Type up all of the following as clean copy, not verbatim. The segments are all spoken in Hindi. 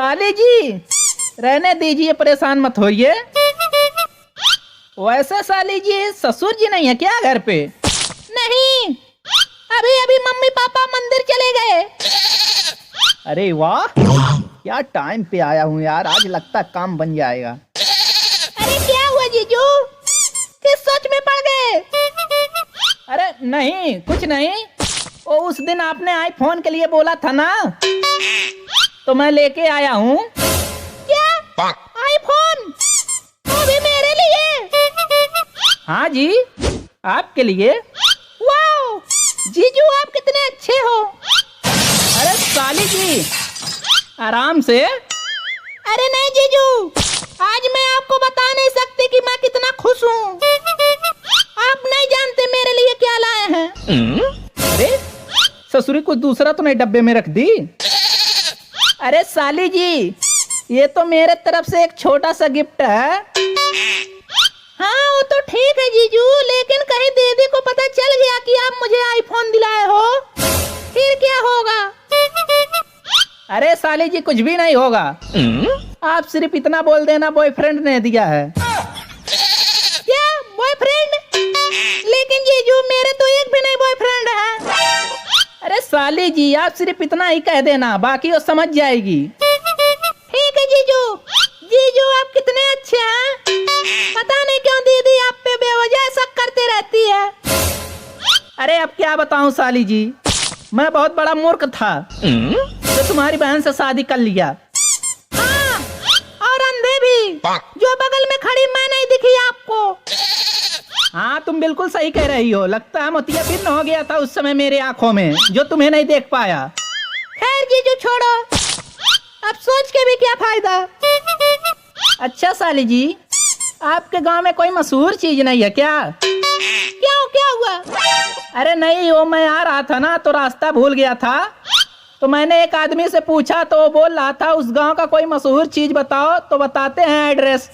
साली जी रहने दीजिए, परेशान मत होइए। वैसे साली जी ससुर जी नहीं है क्या घर पे? नहीं, अभी अभी मम्मी पापा मंदिर चले गए। अरे वाह, क्या टाइम पे आया हूँ यार, आज लगता है काम बन जाएगा। अरे क्या हुआ जीजू, किस सोच में पड़ गए? अरे नहीं कुछ नहीं, वो उस दिन आपने आईफोन के लिए बोला था ना, तो मैं लेके आया हूँ। क्या आईफोन? वो भी मेरे लिए? हाँ जी, आपके लिए। वाओ जीजू, आप कितने अच्छे हो। अरे साली जी आराम से। अरे नहीं जीजू, आज मैं आपको बता नहीं सकती कि मैं कितना खुश हूँ। आप नहीं जानते मेरे लिए क्या लाए हैं। अरे ससुरी कुछ दूसरा तो नहीं डब्बे में रख दी? अरे साली जी ये तो मेरे तरफ से एक छोटा सा गिफ्ट है। हाँ वो तो ठीक है जीजू, लेकिन कहीं दीदी को पता चल गया कि आप मुझे आईफोन दिलाए हो, फिर क्या होगा? अरे साली जी कुछ भी नहीं होगा, आप सिर्फ इतना बोल देना बॉयफ्रेंड ने दिया है। क्या बॉयफ्रेंड? लेकिन जीजू मेरे तो एक भी नहीं बॉयफ्रेंड है। अरे साली जी आप सिर्फ इतना ही कह देना, बाकी वो समझ जाएगी। ठीक है जीजू। जीजू आप कितने अच्छे हैं, पता नहीं क्यों दीदी आप पे बेवजह शक करती रहती है। अरे अब क्या बताऊं साली जी, मैं बहुत बड़ा मूर्ख था जो तुम्हारी बहन से शादी कर लिया। हाँ, और अंधे भी, जो बगल में खड़ी मैं नहीं दिखी आपको। हाँ तुम बिल्कुल सही कह रही हो, लगता है मोतियाबिंद हो गया था उस समय मेरे आंखों में, जो तुम्हें नहीं देख पाया। खैर जीजू छोड़ो, अब सोच के भी क्या फायदा। अच्छा साली जी, आपके गांव में कोई मशहूर चीज नहीं है क्या? क्यों, क्या हुआ? अरे नहीं, वो मैं आ रहा था ना तो रास्ता भूल गया था, तो मैंने एक आदमी से पूछा तो वो बोल रहा था उस गांव का कोई मशहूर चीज बताओ, तो बताते हैं एड्रेस।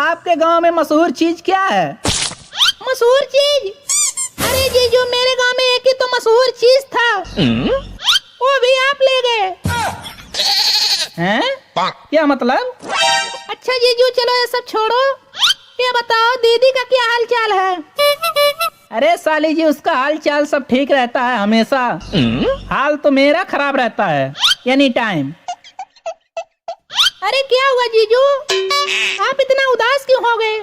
आपके गांव में मशहूर चीज क्या है? मशहूर चीज? अरे जीजू मेरे गांव में एक ही तो मशहूर चीज था, वो भी आप ले गए। हैं? क्या मतलब? अच्छा जीजू चलो ये सब छोड़ो, ये बताओ दीदी का क्या हाल चाल है? अरे साली जी उसका हाल चाल सब ठीक रहता है हमेशा, हाल तो मेरा खराब रहता है एनी टाइम। अरे क्या हुआ जीजू, आप इतना उदास क्यों हो गए?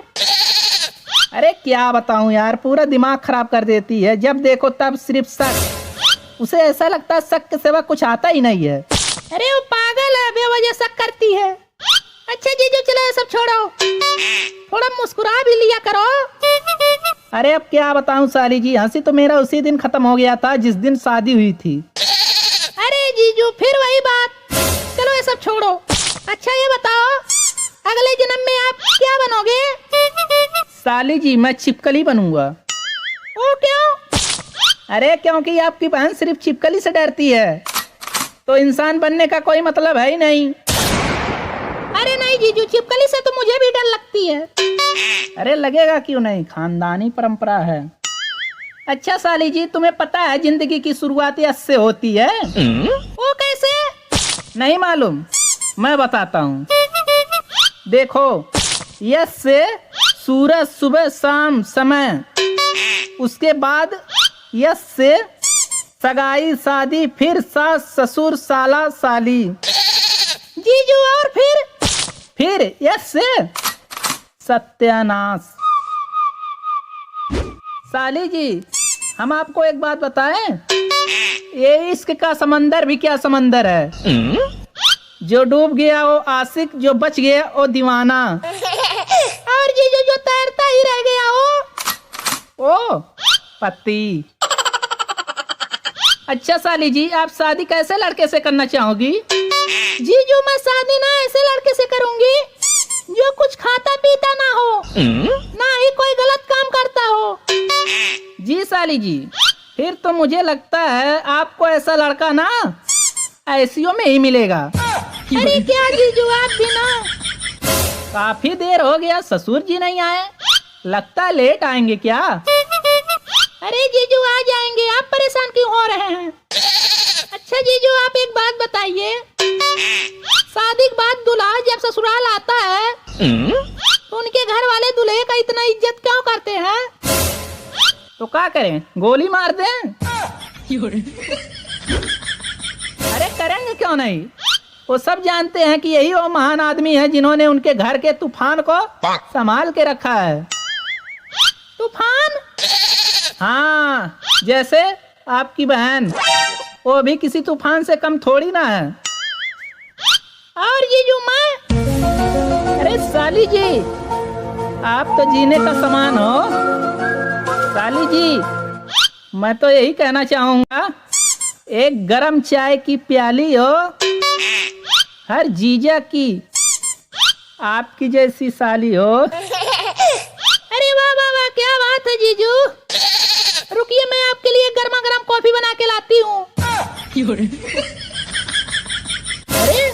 अरे क्या बताऊं यार, पूरा दिमाग खराब कर देती है, जब देखो तब सिर्फ शक। उसे ऐसा लगता है शक के सिवा कुछ आता ही नहीं है। अरे वो पागल है, बेवजह शक करती है। अच्छा जीजू चलो ये सब छोड़ो, थोड़ा मुस्कुरा भी लिया करो। अरे अब क्या बताऊं साली जी, हंसी तो मेरा उसी दिन खत्म हो गया था जिस दिन शादी हुई थी। अरे जीजू फिर वही बात, चलो ये सब छोड़ो। अच्छा ये बताओ अगले जन्म में आप क्या बनोगे? साली जी मैं छिपकली बनूंगा। वो क्यों? अरे क्योंकि आपकी बहन सिर्फ छिपकली से डरती है, तो इंसान बनने का कोई मतलब है ही नहीं। अरे नहीं जीजू, छिपकली से तो मुझे भी डर लगती है। अरे लगेगा क्यों नहीं, खानदानी परंपरा है। अच्छा साली जी तुम्हें पता है जिंदगी की शुरुआत यस से होती है? वो कैसे? नहीं मालूम? मैं बताता हूँ। देखो, यस से सूरज सुबह शाम समय, उसके बाद यस से सगाई शादी, फिर सास ससुर साला साली। जीजू और फिर यस से सत्यानाश। साली जी हम आपको एक बात बताएं, ये इश्क का समंदर भी क्या समंदर है। जो डूब गया वो आशिक, जो बच गया वो दीवाना, और जीजू जो तैरता ही रह गया ओ पति। अच्छा साली जी आप शादी कैसे लड़के से करना चाहोगी? जीजू मैं शादी ना ऐसे लड़के से करूंगी जो कुछ खाता पीता ना हो, ना ही कोई गलत काम करता हो। जी साली जी, फिर तो मुझे लगता है आपको ऐसा लड़का ना ऐसियों में ही मिलेगा। अरे क्या जीजू आप भी ना। काफी देर हो गया ससुर जी नहीं आए, लगता है लेट आएंगे क्या? अरे जीजू आ जाएंगे, आप परेशान क्यों हो रहे हैं? अच्छा जीजू आप एक बात बताइए, शादी के बाद दूल्हा जब ससुराल आता है तो उनके घर वाले दूल्हे का इतना इज्जत क्यों करते हैं? तो क्या करें, गोली मार दें? अरे करेंगे क्यों नहीं, वो सब जानते हैं कि यही वो महान आदमी है जिन्होंने उनके घर के तूफान को संभाल के रखा है। तूफान? हाँ, जैसे आपकी बहन, वो भी किसी तूफान से कम थोड़ी ना है। और जीजू मैं? अरे साली जी, आप तो जीने का समान हो। साली जी, मैं तो यही कहना चाहूंगा, एक गरम चाय की प्याली हो हर जीजा की, आपकी जैसी साली हो। अरे वाह वाह वाह, क्या बात है जीजू। रुकिए, मैं आपके लिए गर्मा गर्म कॉफी बना के लाती हूँ। अरे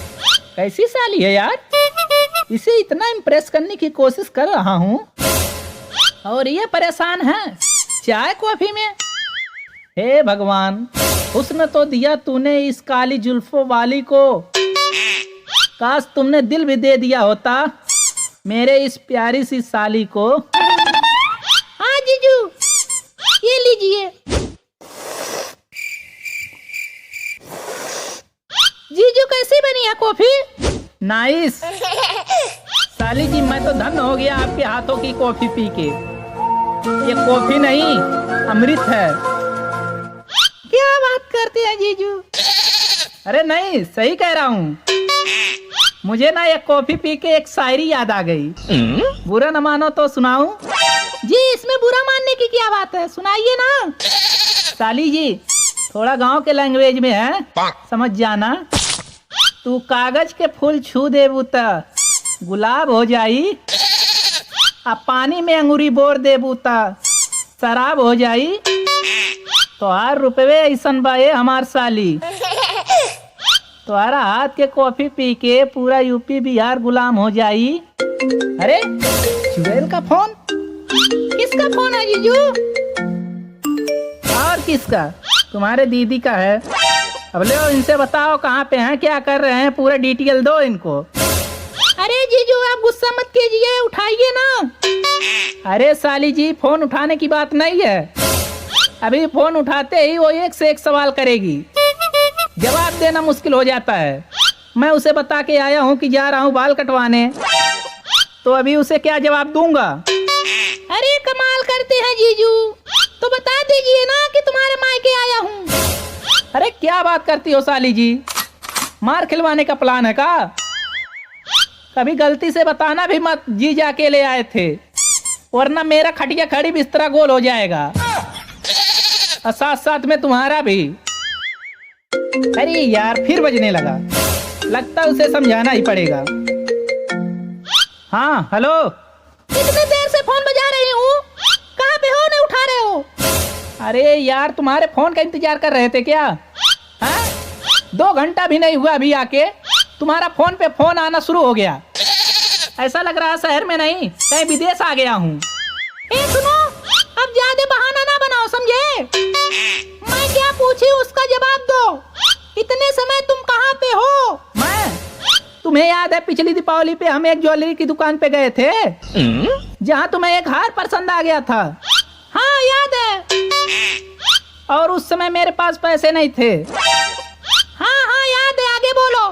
कैसी साली है यार, इसे इतना इम्प्रेस करने की कोशिश कर रहा हूँ और ये परेशान है चाय कॉफी में। हे भगवान, हुस्न तो दिया तूने इस काली जुल्फों वाली को, काश तुमने दिल भी दे दिया होता मेरे इस प्यारी सी साली को। हाँ जीजू, ये लीजिए। जीजू कैसी बनी है कॉफी? नाइस। साली जी, मैं तो धन्य हो गया आपके हाथों की कॉफी पी के। ये कॉफी नहीं, अमृत है। क्या बात करते हैं जीजू? अरे नहीं, सही कह रहा हूँ। मुझे ना ये कॉफी पी के एक शायरी याद आ गई, बुरा न मानो तो सुनाऊं? जी, इसमें बुरा मानने की क्या बात है, सुनाइए ना। साली जी, थोड़ा गांव के लैंग्वेज में है, समझ जाना। तू कागज के फूल छू दे बूता गुलाब हो जाई, अब पानी में अंगूरी बोर दे बूता शराब हो जाई, तो 8 रुपये ऐसन बाए हमार साली, तुम्हारा हाथ के कॉफी पी के पूरा यूपी बिहार गुलाम हो जाई। अरे चुड़ैल का फोन? किसका फोन है जीजू? और किसका? तुम्हारे दीदी का है। अब ले इनसे बताओ कहाँ पे हैं, क्या कर रहे हैं, पूरा डिटेल दो इनको। अरे जीजू, आप गुस्सा मत कीजिए, उठाइए ना। अरे साली जी, फोन उठाने की बात नहीं है, अभी फोन उठाते ही वो एक से एक सवाल करेगी, जवाब देना मुश्किल हो जाता है। मैं उसे बता के आया हूँ कि जा रहा हूँ बाल कटवाने, तो अभी उसे क्या जवाब दूंगा? अरे कमाल करते हैं जीजू, तो बता दीजिए ना कि तुम्हारे मायके आया हूँ। अरे क्या बात करती हो साली जी, मार खिलवाने का प्लान है का? कभी गलती से बताना भी मत जी जाके ले आए थे, वरना मेरा खटिया खड़ी बिस्तरा गोल हो जाएगा और साथ साथ में तुम्हारा भी। अरे यार, फिर बजने लगा, लगता है उसे समझाना ही पड़ेगा। हाँ हेलो। कितनी देर से फोन बजा रही हूँ, कहाँ पे हो, नहीं उठा रहे हो? अरे यार, तुम्हारे फोन का इंतजार कर रहे थे क्या? हाँ, 2 घंटा भी नहीं हुआ अभी आके तुम्हारा फोन पे फोन आना शुरू हो गया। ऐसा लग रहा है शहर में नहीं, कहीं विदेश आ गया हूँ। सुनो, अब ज्यादा बहाना ना बनाओ, समझे? मैं क्या पूछी उसका जवाब दो। इतने समय तुम कहाँ पे हो? तुम्हें याद है पिछली दीपावली पे हम एक ज्वेलरी की दुकान पे गए थे, जहाँ तुम्हें एक हार पसंद आ गया था? हाँ याद है। और उस समय मेरे पास पैसे नहीं थे। हाँ हाँ याद है, आगे बोलो।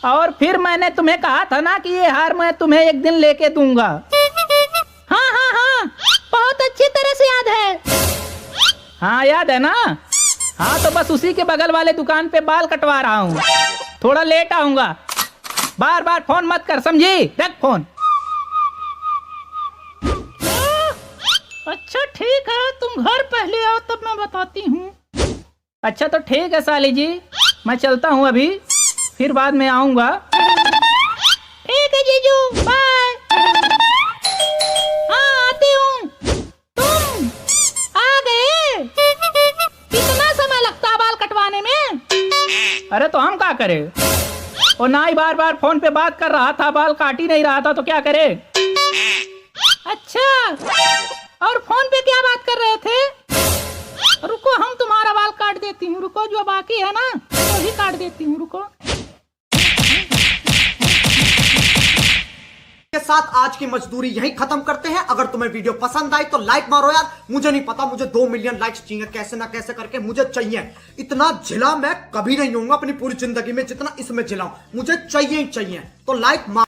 और फिर मैंने तुम्हें कहा था ना कि ये हार मैं तुम्हें एक दिन लेके दूंगा। हाँ हाँ हाँ, बहुत अच्छी तरह से याद है। हाँ याद है ना? हाँ, तो बस उसी के बगल वाले दुकान पे बाल कटवा रहा हूँ, थोड़ा लेट आऊंगा। बार बार फोन मत कर, समझी? रख फोन। अच्छा ठीक है, तुम घर पहले आओ तब मैं बताती हूँ। अच्छा तो ठीक है साली जी, मैं चलता हूँ अभी, फिर बाद में आऊंगा। ठीक है जीजू, बाय। हाँ आती हूँ। तुम आ गए? कितना समय लगता है बाल कटवाने में? अरे तो हम क्या करे, और ना ही बार बार फोन पे बात कर रहा था, बाल काट ही नहीं रहा था, तो क्या करे? अच्छा, और फोन पे क्या बात कर रहे थे? रुको, हम तुम्हारा बाल काट देती हूँ, रुको, जो बाकी है ना वो भी काट देती हूँ, रुको। के साथ आज की मजदूरी यहीं खत्म करते हैं। अगर तुम्हें वीडियो पसंद आई तो लाइक मारो यार। मुझे नहीं पता, मुझे 2 मिलियन लाइक्स चाहिए, कैसे ना कैसे करके मुझे चाहिए। इतना झिला मैं कभी नहीं होऊंगा अपनी पूरी जिंदगी में जितना इसमें झिलाऊं, मुझे चाहिए ही चाहिए। तो लाइक